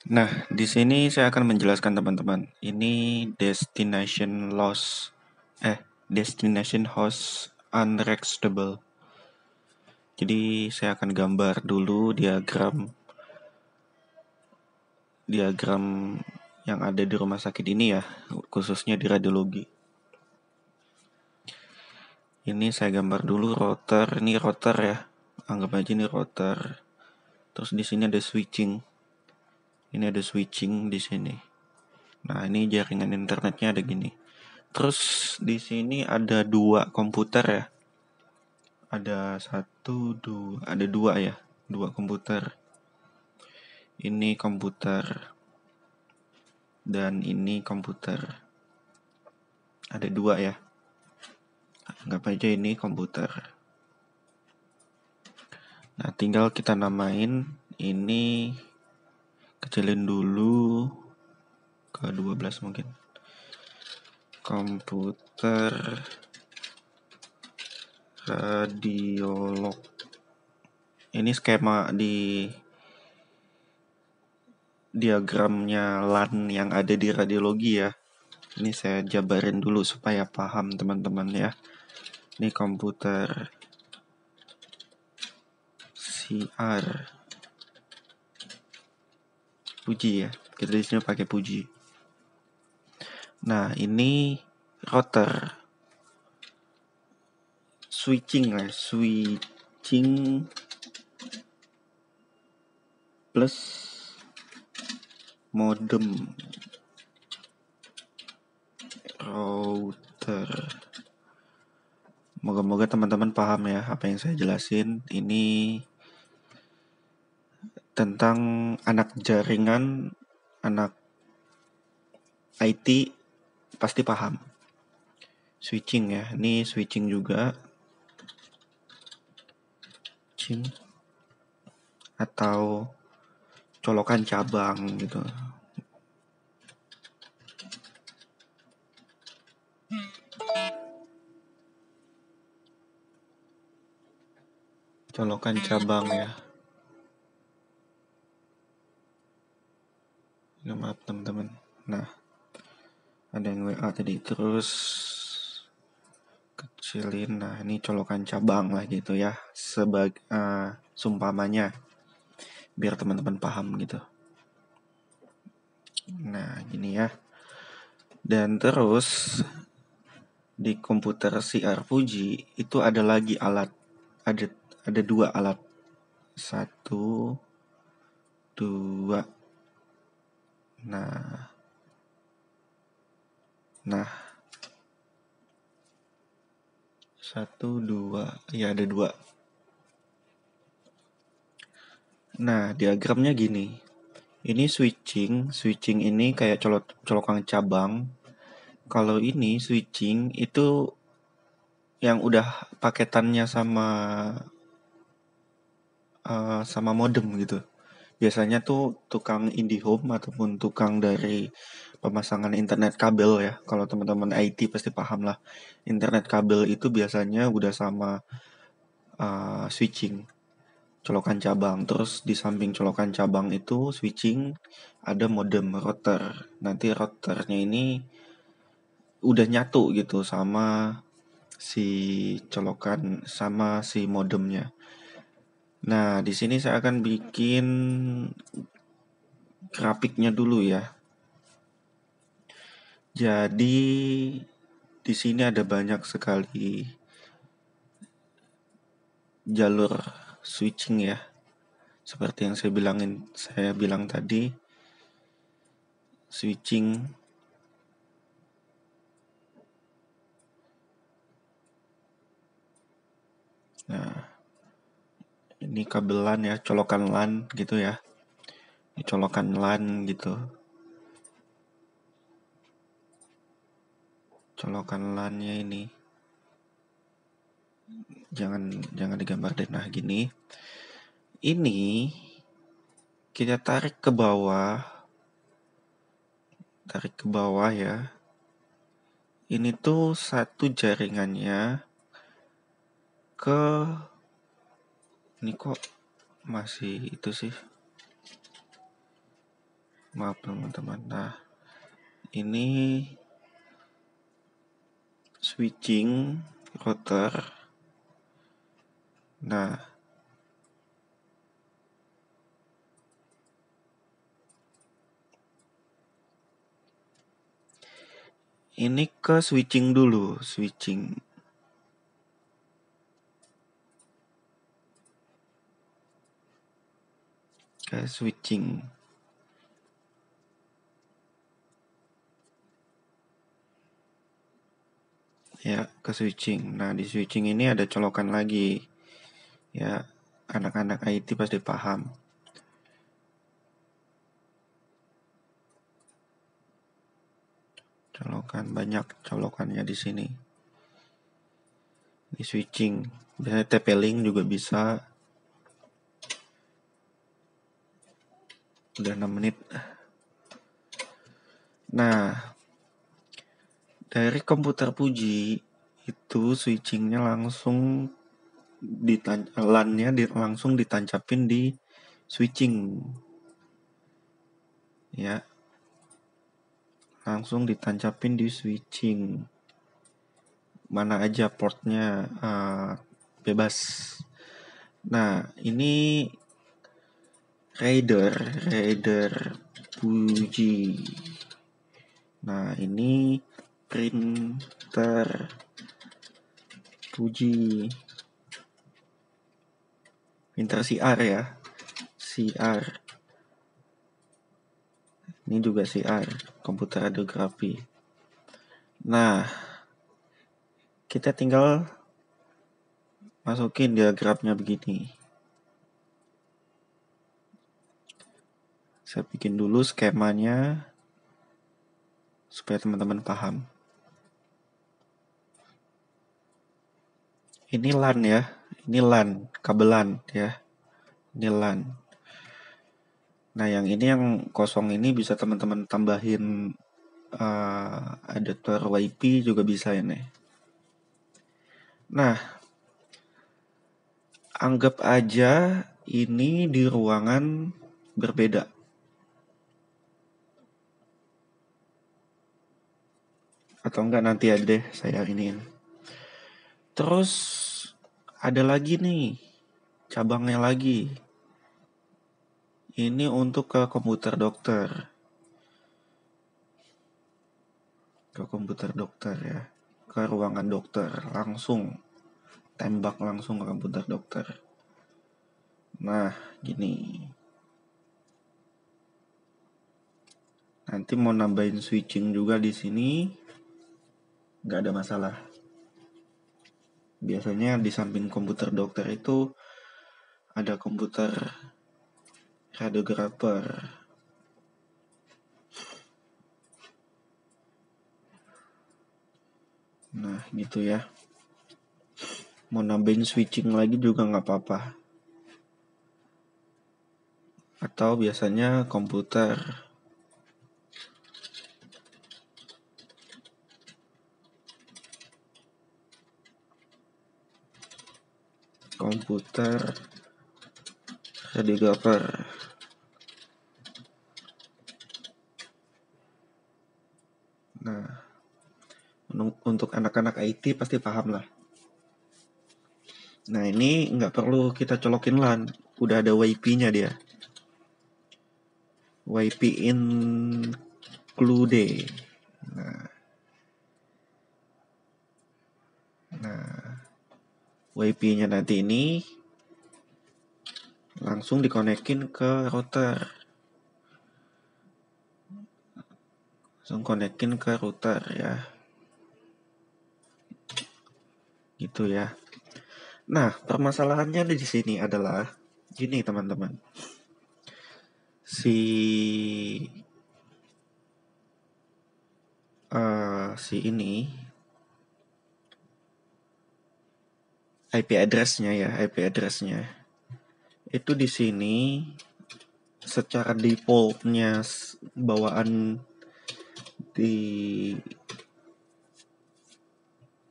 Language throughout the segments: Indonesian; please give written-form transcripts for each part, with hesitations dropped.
Nah, di sini saya akan menjelaskan teman-teman. Ini destination host unreachable. Jadi saya akan gambar dulu diagram yang ada di rumah sakit ini ya, khususnya di radiologi. Ini saya gambar dulu ini router ya. Anggap aja ini router. Terus di sini ada switching. Ini ada switching di sini. Nah, ini jaringan internetnya ada gini. Terus di sini ada dua komputer ya. Ada dua ya. Dua komputer. Ini komputer. Dan ini komputer. Ada dua ya. Anggap aja ini komputer. Nah, tinggal kita namain ini, kecilin dulu ke 12 mungkin. Komputer radiolog. Ini skema di diagramnya LAN yang ada di radiologi ya. Ini saya jabarin dulu supaya paham teman-teman ya. Ini komputer CR Puji ya. Kita di sini pakai Puji. Nah, ini router. Switching plus modem router. Moga-moga teman-teman paham ya apa yang saya jelasin. Ini tentang anak jaringan, anak IT pasti paham. Switching ya, ini switching juga. Switching atau colokan cabang gitu. Colokan cabang ya. Maaf teman-teman. Nah, ada yang WA tadi. Terus kecilin. Nah, ini colokan cabang lah gitu ya. Sumpamanya biar teman-teman paham gitu. Nah, gini ya. Dan terus di komputer CR Fuji itu ada lagi alat. Ada dua alat. 1, 2. Nah. 1, 2. Ya, ada 2. Nah, diagramnya gini. Ini switching ini kayak colokan cabang. Kalau ini switching itu yang udah paketannya sama modem gitu. Biasanya tuh tukang IndiHome ataupun tukang dari pemasangan internet kabel ya. Kalau teman-teman IT pasti paham lah. Internet kabel itu biasanya udah sama switching, colokan cabang. Terus di samping colokan cabang itu switching ada modem router. Nanti routernya ini udah nyatu gitu sama si modemnya. Nah, di sini saya akan bikin grafiknya dulu ya. Jadi di sini ada banyak sekali jalur switching ya. Seperti yang saya bilang tadi, switching nah, ini kabel LAN ya, colokan LAN gitu ya. Ini colokan LAN gitu. Colokan LAN-nya ini. Jangan digambar deh. Nah, gini. Ini kita tarik ke bawah ya. Ini tuh satu jaringannya ini kok masih itu sih. Maaf teman-teman. Nah, ini switching router. Nah, ini ke switching dulu, switching. Ke switching. Ya, ke switching. Nah, di switching ini ada colokan lagi. Ya, anak-anak IT pasti paham. Colokan, banyak colokannya di sini. Di switching. Biasanya TP-Link juga bisa. Udah 6 menit. Nah, dari komputer Puji itu switchingnya langsung LAN-nya langsung ditancapin di switching. Ya, langsung ditancapin di switching. Mana aja portnya bebas. Nah, ini Raider Puji. Nah, ini printer Puji. Printer CR ya. CR. Ini juga CR, komputer radiografi. Nah, kita tinggal masukin diagramnya begini. Saya bikin dulu skemanya supaya teman-teman paham. Ini LAN ya, ini LAN, kabelan ya. Ini LAN. Nah, yang ini yang kosong ini bisa teman-teman tambahin adapter WiFi juga bisa ya nih. Nah, anggap aja ini di ruangan berbeda. Atau enggak nanti aja deh saya iniin. Terus ada lagi nih, cabangnya lagi. Ini untuk ke komputer dokter. Ke komputer dokter ya. Ke ruangan dokter langsung. Tembak langsung ke komputer dokter. Nah, gini. Nanti mau nambahin switching juga di sini. Nggak ada masalah. Biasanya di samping komputer dokter itu ada komputer radiografer. Nah, gitu ya. Mau nambahin switching lagi juga nggak apa-apa. Atau biasanya komputer radiografer. Nah, untuk anak-anak IT pasti paham lah. Nah, ini nggak perlu kita colokin LAN, udah ada WiFi-nya dia. WiFi include. Nah, WiFi-nya nanti ini langsung dikonekin ke router. Langsung konekin ke router ya. Gitu ya. Nah, permasalahannya di sini adalah gini teman-teman. Si ini IP address-nya itu di sini secara default-nya bawaan di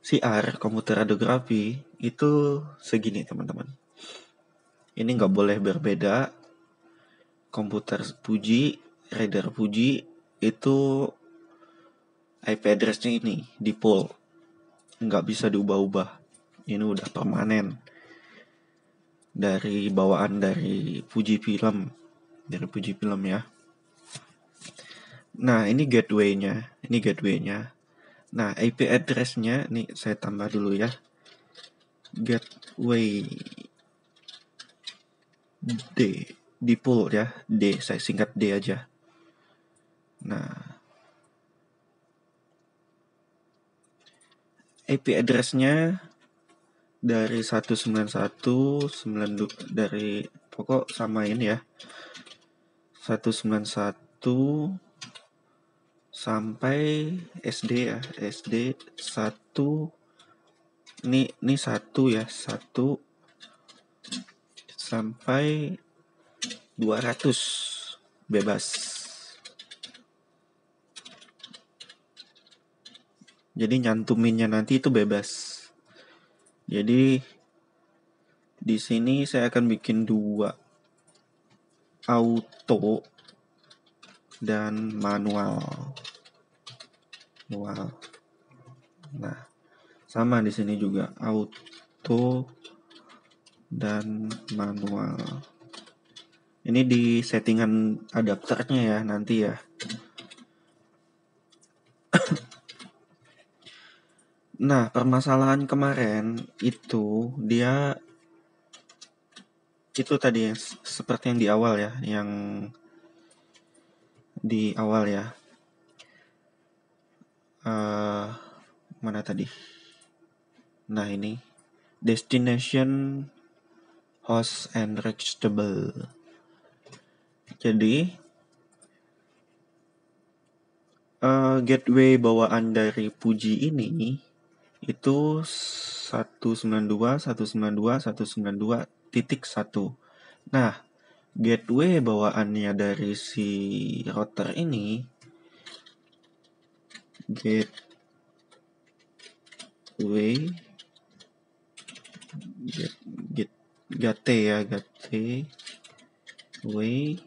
CR komputer radiografi itu segini teman-teman. Ini nggak boleh berbeda. Komputer Puji reader Fuji itu IP address-nya ini default, nggak bisa diubah-ubah. Ini udah permanen dari bawaan dari Fuji Film, ya. Nah, ini gateway-nya. Nah, IP address-nya nih saya tambah dulu ya. Gateway D default ya, D, saya singkat D aja. Nah, IP address-nya dari 191.92 dari pokok samain ya. 191 sampai SD ya, SD 1 ini 1 ya, 1 sampai 200 bebas. Jadi nyantuminnya nanti itu bebas. Jadi di sini saya akan bikin 2, auto dan manual. Nah, sama di sini juga auto dan manual. Ini di settingan adapternya ya nanti ya. Nah, permasalahan kemarin itu dia itu tadi seperti yang di awal ya, mana tadi? Nah, ini destination host and reachable. Jadi gateway bawaan dari Fuji ini itu 192.192.192.1. Nah, gateway bawaannya dari si router ini gateway gateway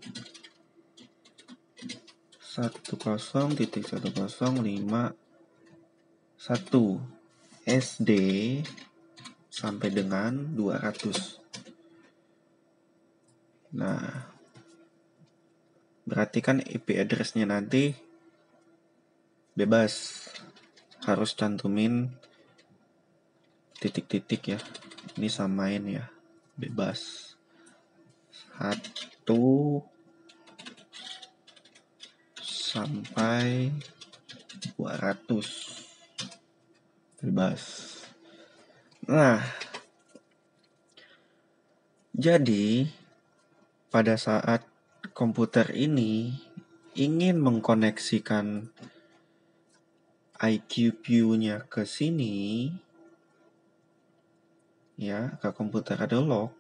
10.1051 SD sampai dengan 200. Nah, berarti kan IP address-nya nanti bebas, harus cantumin titik-titik ya. Ini samain ya, bebas 1 sampai 200 bebas. Nah, jadi pada saat komputer ini ingin mengkoneksikan iQView-nya ke sini ya, ke komputer analog,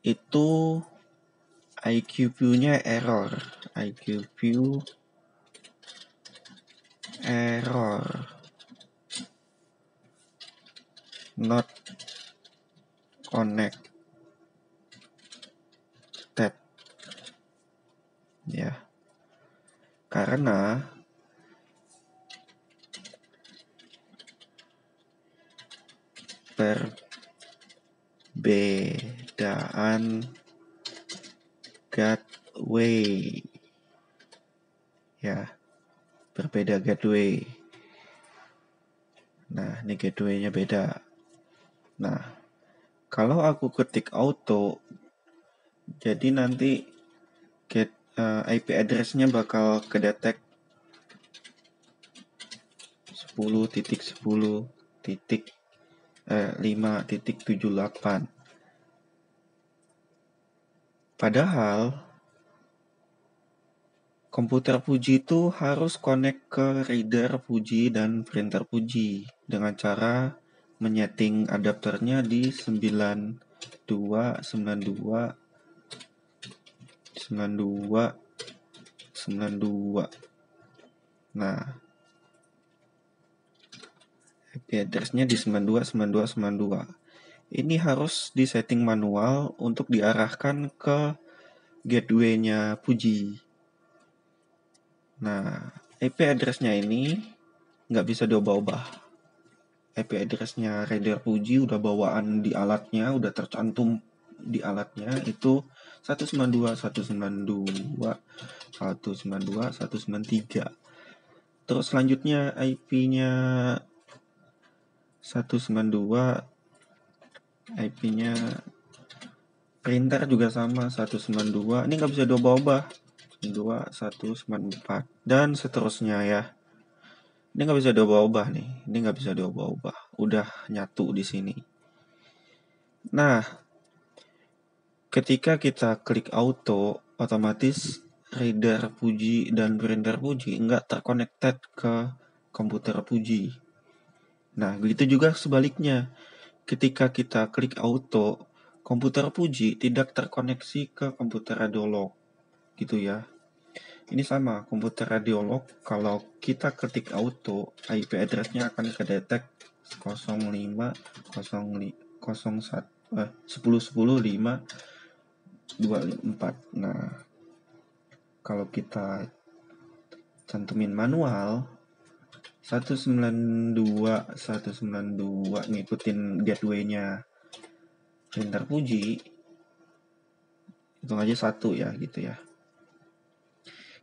itu iQView-nya error. iQView error. Not connected. Ya. Karena perbedaan gateway. Ya. Berbeda gateway. Nah, ini gateway-nya beda. Nah, kalau aku ketik auto, jadi nanti IP address-nya bakal kedetek 10.10.5.78. Padahal komputer Fuji itu harus connect ke reader Fuji dan printer Fuji dengan cara menyeting adapternya di 92.92.92. Nah, IP address-nya di 92.92.92. Ini harus disetting manual untuk diarahkan ke gateway-nya Puji. Nah, IP address-nya ini nggak bisa diubah-ubah. IP address-nya Raider Puji udah bawaan di alatnya, udah tercantum di alatnya itu 192.192.192.193. Terus selanjutnya IP-nya 192, IP-nya printer juga sama 192. Ini nggak bisa diubah-ubah. 194 dan seterusnya ya. Ini nggak bisa diubah-ubah nih. Ini nggak bisa diubah-ubah. Udah nyatu di sini. Nah, ketika kita klik auto, otomatis reader Puji dan printer Puji nggak terconnected ke komputer Puji. Nah, begitu juga sebaliknya. Ketika kita klik auto, komputer Puji tidak terkoneksi ke komputer Radiolog. Gitu ya. Ini sama, komputer Radiolog kalau kita ketik auto, IP address-nya akan kedetek 10.10.5.24. Nah, kalau kita cantumin manual 192.192 ngikutin gateway-nya printer Puji, hitung aja 1 ya gitu ya.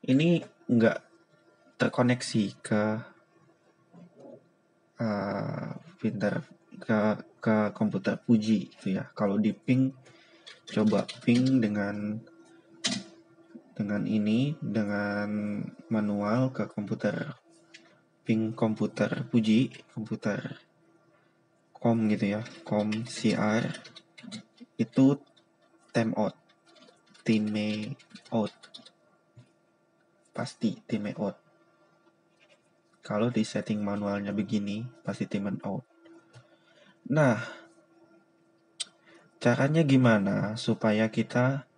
Ini nggak terkoneksi ke printer ke komputer Puji gitu ya. Kalau di ping, coba ping dengan ini, dengan manual ke komputer, ping komputer Puji, komputer com gitu ya, com CR itu timeout, pasti timeout. Kalau di setting manualnya begini, pasti timeout. Nah, caranya gimana supaya kita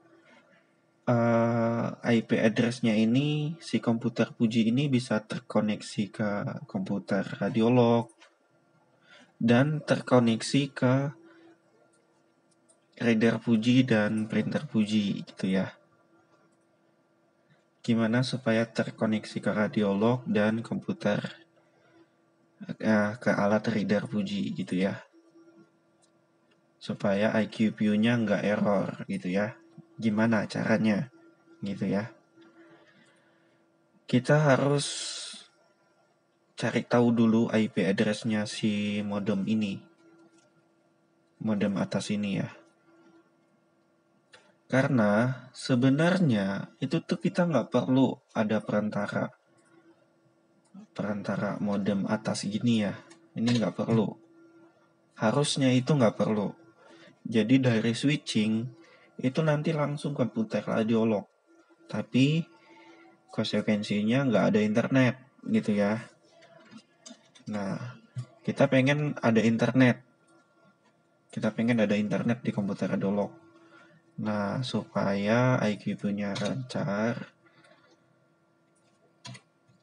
IP address-nya ini, si komputer Puji ini bisa terkoneksi ke komputer Radiolog dan terkoneksi ke reader Puji dan printer Puji gitu ya. Gimana supaya terkoneksi ke Radiolog dan komputer ke alat reader Puji gitu ya. Supaya IQPU-nya nggak error gitu ya. Gimana caranya gitu ya. Kita harus cari tahu dulu IP address-nya si modem ini. Modem atas ini ya. Karena sebenarnya itu tuh kita nggak perlu ada perantara modem atas gini ya. Ini nggak perlu. Harusnya itu nggak perlu. Jadi dari switching itu nanti langsung komputer Radiolog. Tapi konsekuensinya nggak ada internet gitu ya. Nah, kita pengen ada internet. Kita pengen ada internet di komputer Radiolog. Nah, supaya IQPU-nya lancar,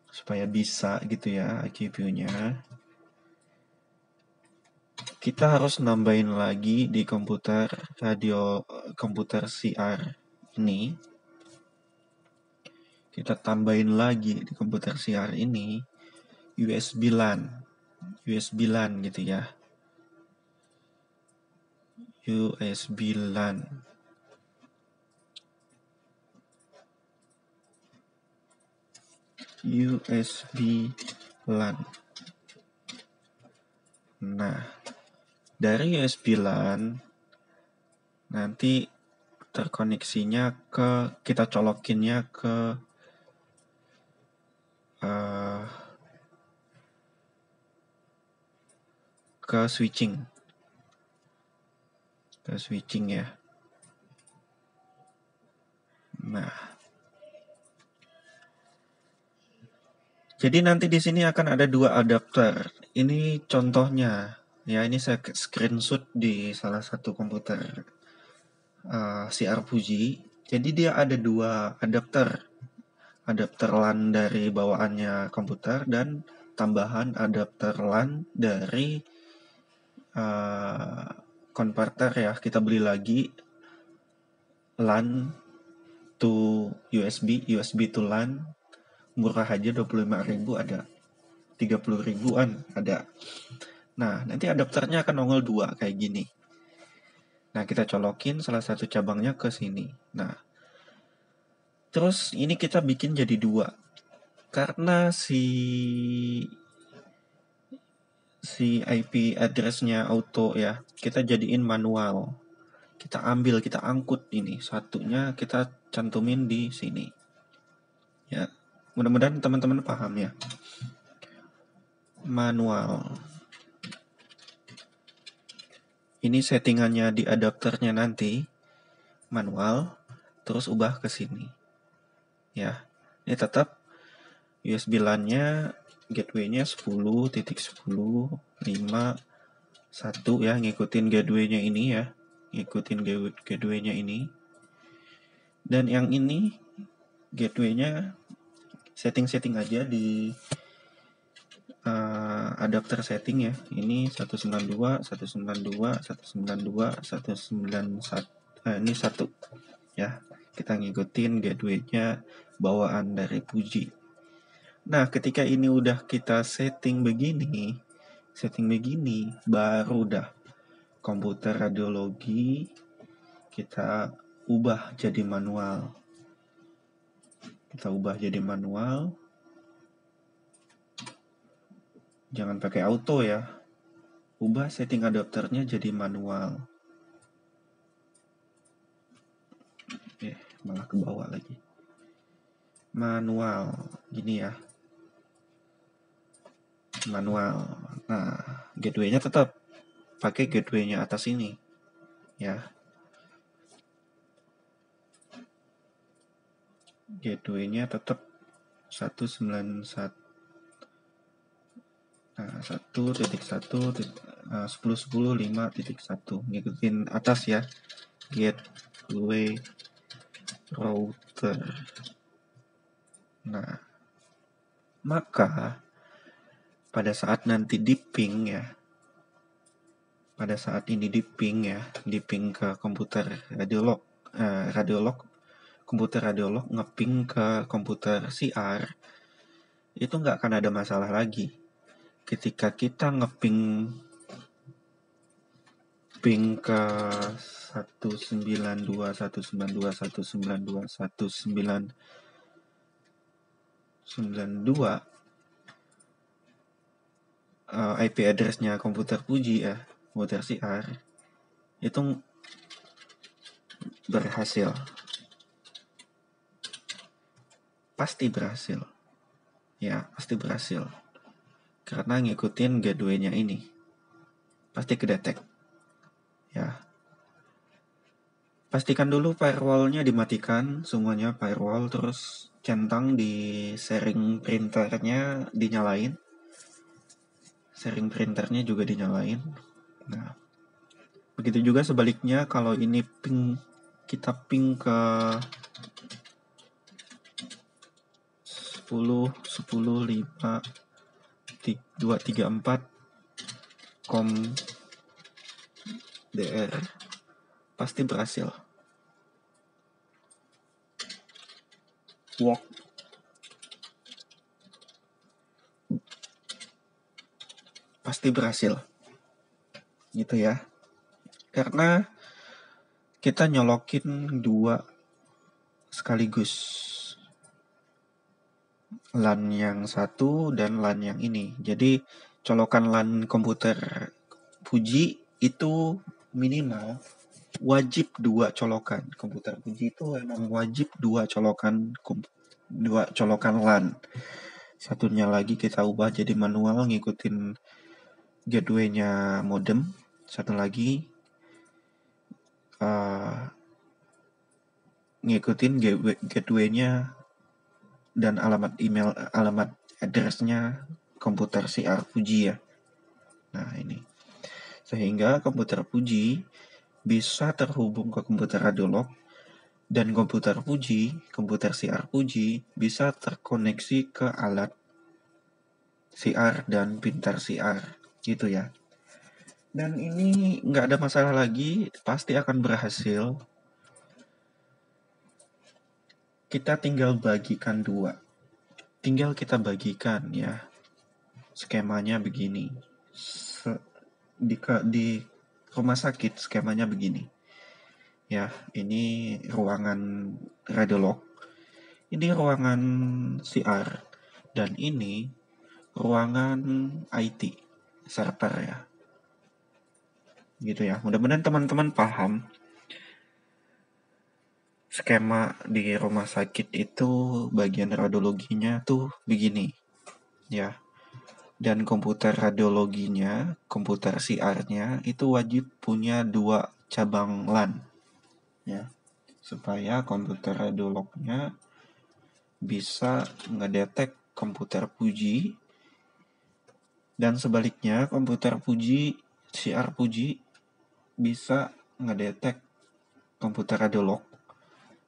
supaya bisa gitu ya IQPU-nya, kita harus nambahin lagi di komputer CR ini. Kita tambahin lagi di komputer CR ini USB LAN gitu ya. USB LAN. Nah, dari USB LAN nanti terkoneksinya kita colokinnya ke switching ya. Nah, jadi nanti di sini akan ada 2 adapter. Ini contohnya ya, ini saya screenshot di salah satu komputer CR Puji. Jadi dia ada 2 adapter LAN dari bawaannya komputer dan tambahan adapter LAN dari converter ya. Kita beli lagi LAN to USB to LAN murah aja 25.000 ada, 30.000-an ada. Nah, nanti adapternya akan nongol 2 kayak gini. Nah, kita colokin salah satu cabangnya ke sini. Nah, terus ini kita bikin jadi 2. Karena si IP address-nya auto ya, kita jadiin manual. Kita ambil, kita angkut ini. Satunya kita cantumin di sini. Ya, mudah-mudahan teman-teman paham ya. Manual. Ini settingannya di adapternya nanti. Manual. Terus ubah ke sini. Ya, ini tetap USB LAN-nya gateway-nya 10.10.5.1 ya, ngikutin gateway-nya ini ya. Ngikutin gateway-nya ini. Dan yang ini gateway-nya setting aja di adapter setting ya. Ini 192, 192, 192, 191. Ini 1 ya. Kita ngikutin gateway-nya bawaan dari Puji. Nah, ketika ini udah kita setting begini, baru udah komputer radiologi kita ubah jadi manual. Jangan pakai auto ya. Ubah setting adapternya jadi manual. Malah ke bawah lagi. Manual, gini ya. Manual. Nah, gateway-nya tetap pakai gateway-nya atas ini. Ya. Gateway-nya tetap 191. Nah, 1.1.10.10.5.1 ngikutin atas ya. Gateway router. Nah, maka pada saat nanti di ping ya, pada saat ini di ping ke komputer radiolog, komputer radiolog ngeping ke komputer CR, itu nggak akan ada masalah lagi. Ketika kita ngeping ke 192.192.192.192 IP address-nya komputer Puji ya, komputer CR, itu berhasil. Pasti berhasil. Ya, pasti berhasil. Karena ngikutin gateway-nya ini. Pasti kedetek. Ya. Pastikan dulu firewall-nya dimatikan, semuanya firewall, terus centang di sharing printernya dinyalain. Sharing printernya juga dinyalain. Nah, begitu juga sebaliknya kalau ini kita ping ke 10.10.5.234 com DR, pasti berhasil. Walk. Pasti berhasil. Gitu ya. Karena kita nyolokin 2 sekaligus. LAN yang satu dan LAN yang ini. Jadi colokan LAN komputer Puji itu minimal wajib 2 colokan. Komputer Puji itu emang wajib 2 colokan LAN. Satunya lagi kita ubah jadi manual ngikutin gateway-nya modem. Satu lagi ngikutin gateway-nya dan alamat email, alamat address-nya komputer CR Puji ya. Nah, ini. Sehingga komputer Puji bisa terhubung ke komputer radiolog dan komputer CR Puji bisa terkoneksi ke alat CR dan pintar CR gitu ya. Dan ini nggak ada masalah lagi, pasti akan berhasil. kita tinggal bagikan dua. Tinggal kita bagikan ya. Skemanya begini. Di rumah sakit skemanya begini. Ya, ini ruangan radiolog. Ini ruangan CR. Dan ini ruangan IT, server ya. Gitu ya. Mudah-mudahan teman-teman paham. Skema di rumah sakit itu bagian radiologinya tuh begini. Ya. Dan komputer radiologinya, komputer CR-nya itu wajib punya 2 cabang LAN. Ya. Supaya komputer radiolognya bisa ngedetek komputer Puji, dan sebaliknya komputer Puji, CR Puji bisa ngedetek komputer radiolog,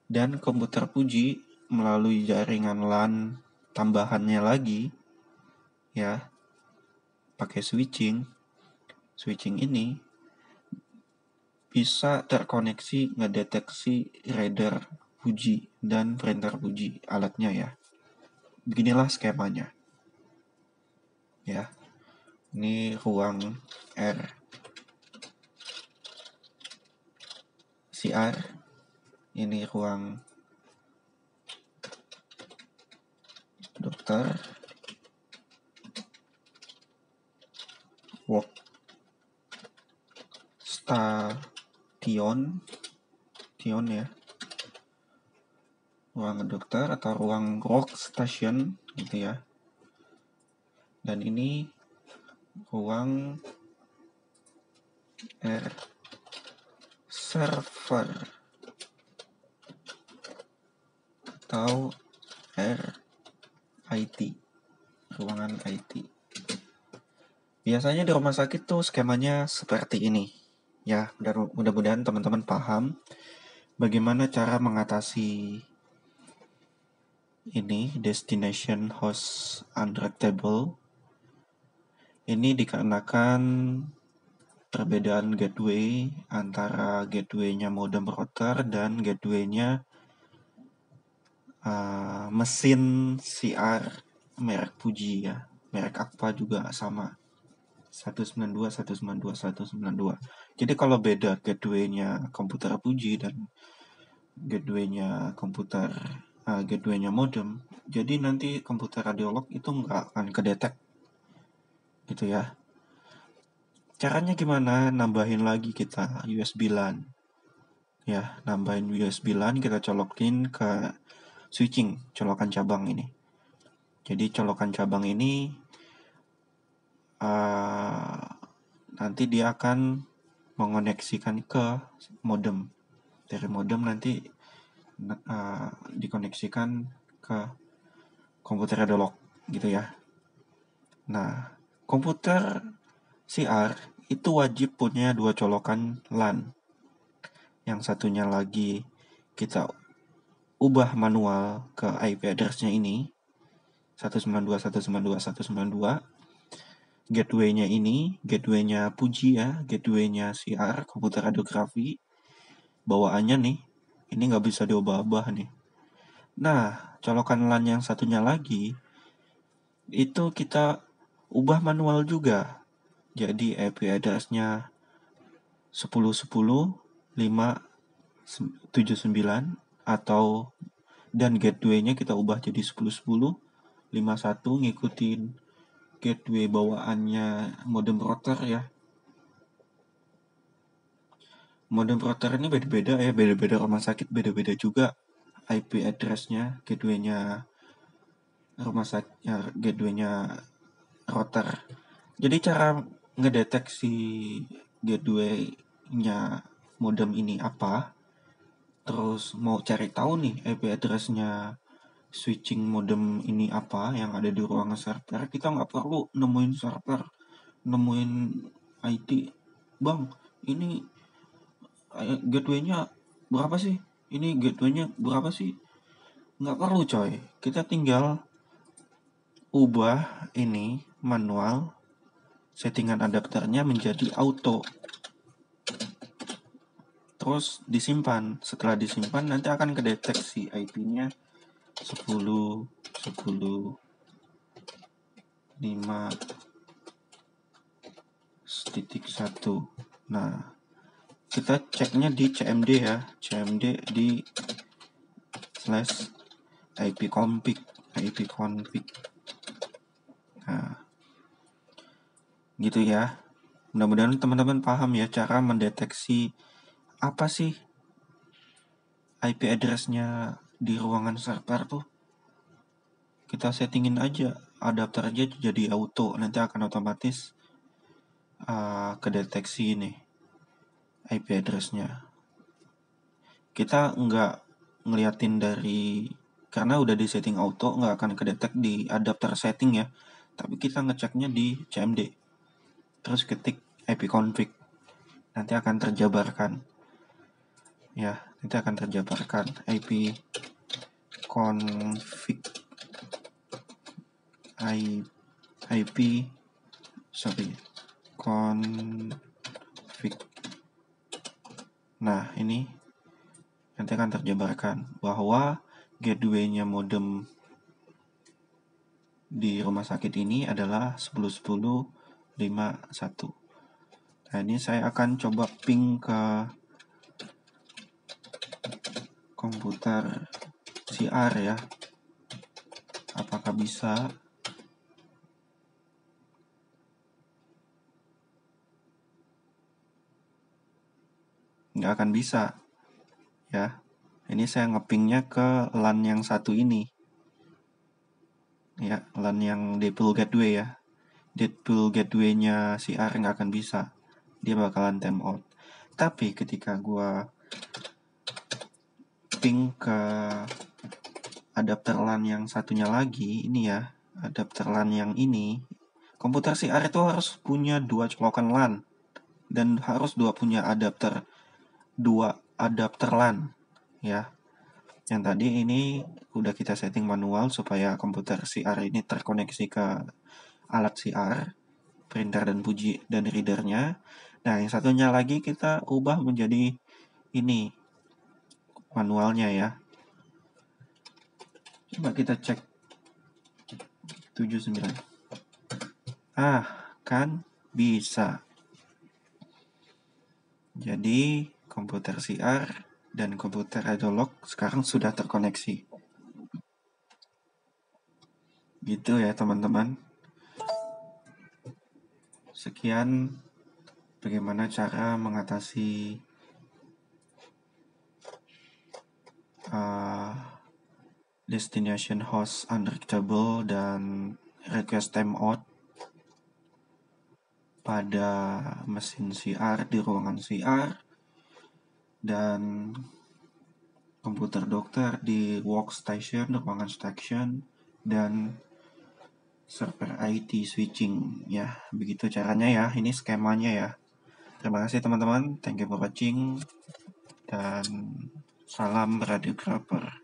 dan komputer Puji melalui jaringan LAN tambahannya lagi ya, pakai switching ini bisa terkoneksi ngedeteksi reader Puji dan printer Puji alatnya ya. Beginilah skemanya ya. Ini ruang R CR, ini ruang dokter, workstation ya, ruang dokter atau ruang workstation gitu ya. Dan ini ruang R server atau R IT, ruangan IT. Biasanya di rumah sakit tuh skemanya seperti ini ya. Mudah-mudahan teman-teman paham bagaimana cara mengatasi ini destination host unreachable. Ini dikarenakan perbedaan gateway antara gateway-nya modem router dan gateway-nya mesin CR merek Puji ya. Merek Aqua juga sama. 192. Jadi kalau beda gateway-nya komputer Puji dan gateway-nya gateway-nya modem, jadi nanti komputer radiolog itu nggak akan kedetek gitu ya. Caranya gimana? Nambahin lagi kita USB LAN ya, nambahin USB LAN, kita colokin ke switching colokan cabang ini. Jadi colokan cabang ini nanti dia akan mengoneksikan ke modem. Dari modem nanti dikoneksikan ke komputer radiolog gitu ya. Nah, komputer CR itu wajib punya 2 colokan LAN. Yang satunya lagi kita ubah manual ke IP address-nya ini 192.192.192. Gateway-nya ini, gateway-nya Puji ya, gateway-nya CR, komputer radiografi. Bawaannya nih, ini nggak bisa diubah-ubah nih. Nah, colokan LAN yang satunya lagi, itu kita ubah manual juga. Jadi IP address-nya 10.10.579 atau dan gateway-nya kita ubah jadi 10.10.51 ngikutin gateway bawaannya modem router ya. Modem router ini beda-beda ya, beda-beda rumah sakit, beda-beda juga IP address-nya, gateway-nya rumah sakit, ya, gateway-nya router. Jadi cara ngedeteksi gateway-nya modem ini apa, terus mau cari tahu nih IP address-nya switching modem ini apa yang ada di ruangan server, kita nggak perlu nemuin server, nemuin IT. Bang, ini gateway-nya berapa sih? Ini gateway-nya berapa sih? Nggak perlu coy. Kita tinggal ubah ini manual, settingan adapternya menjadi auto. Terus disimpan. Setelah disimpan nanti akan kedeteksi IP-nya 10 10 5.1. Nah, kita ceknya di CMD ya, CMD di /ipconfig. Nah, gitu ya. Mudah-mudahan teman-teman paham ya cara mendeteksi apa sih IP address-nya di ruangan server tuh. Kita settingin aja, adapter aja jadi auto, nanti akan otomatis kedeteksi nih IP address-nya. Kita nggak ngeliatin karena udah di setting auto, nggak akan kedetek di adapter setting ya, tapi kita ngeceknya di CMD, terus ketik ipconfig, nanti akan terjabarkan ya, ipconfig config. Nah, ini nanti akan terjabarkan bahwa gateway-nya modem di rumah sakit ini adalah 10.10.5.1. Nah, ini saya akan coba ping ke komputer CR ya. Apakah bisa? Nggak akan bisa ya. Ini saya ngepingnya ke LAN yang satu ini ya, LAN yang Deadpool Gateway ya. Deadpool Gateway-nya CR nggak akan bisa, dia bakalan time out. Tapi ketika gua ping ke adapter LAN yang satunya lagi, ini ya, adapter LAN yang ini, komputer CR itu harus punya 2 colokan LAN dan harus punya adapter 2 adapter LAN ya. Yang tadi ini udah kita setting manual supaya komputer CR ini terkoneksi ke alat CR, printer dan puji dan readernya. Nah, yang satunya lagi kita ubah menjadi ini manualnya ya. Coba kita cek 79. Kan bisa. Jadi komputer CR dan komputer Edolog sekarang sudah terkoneksi. Gitu ya teman-teman. Sekian bagaimana cara mengatasi destination host unreachable dan request timeout pada mesin CR di ruangan CR dan komputer dokter di workstation, ruangan station, dan server IT switching ya. Begitu caranya ya, ini skemanya ya. Terima kasih teman-teman, thank you for watching, dan salam radiografer.